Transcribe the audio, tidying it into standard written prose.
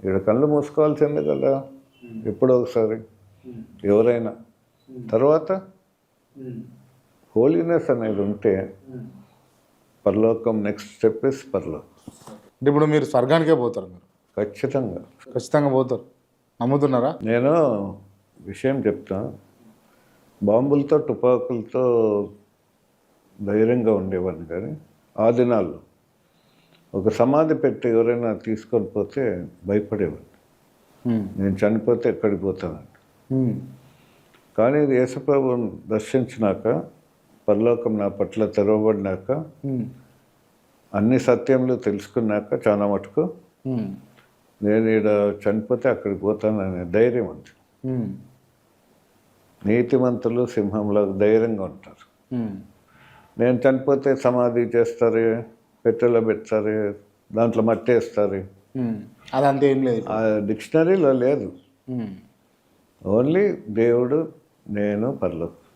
ఇక్కడ కళ్ళు మూసుకోవాల్సిందే కదా ఎప్పుడో ఒకసారి ఎవరైనా. తర్వాత హోలీనెస్ అనేది ఉంటే పరలోకం నెక్స్ట్ స్టెప్ ఇస్ పరలోకం. అంటే ఇప్పుడు మీరు స్వర్గానికే పోతారు, మీరు ఖచ్చితంగా ఖచ్చితంగా పోతారు, నమ్ముతున్నారా? నేను విషయం చెప్తా. బాంబులతో తుపాకులతో ధైర్యంగా ఉండేవాడిని, కానీ ఆ దినాల్లో ఒక సమాధి పెట్టి ఎవరైనా తీసుకొని పోతే భయపడేవాడిని. నేను చనిపోతే ఎక్కడికి పోతానండి. కానీ ఇది యేసుప్రభువుని దర్శించినాక, పరలోకం నా పట్ల తెరవబడినాక, అన్ని సత్యములు తెలుసుకున్నాక చాలా మటుకు నేను ఇక్కడ చనిపోతే అక్కడికి పోతాననే ధైర్యం ఉంది. నీతిమంతులు సింహంలో ధైర్యంగా ఉంటారు. నేను చనిపోతే సమాధి చేస్తారు, పెట్టెలో పెడతారు, దాంట్లో మట్టి వేస్తారు, అదంతా ఏం లేదు, ఆ డిక్షనరీలో లేదు. ఓన్లీ దేవుడు, నేను, పరలోకం.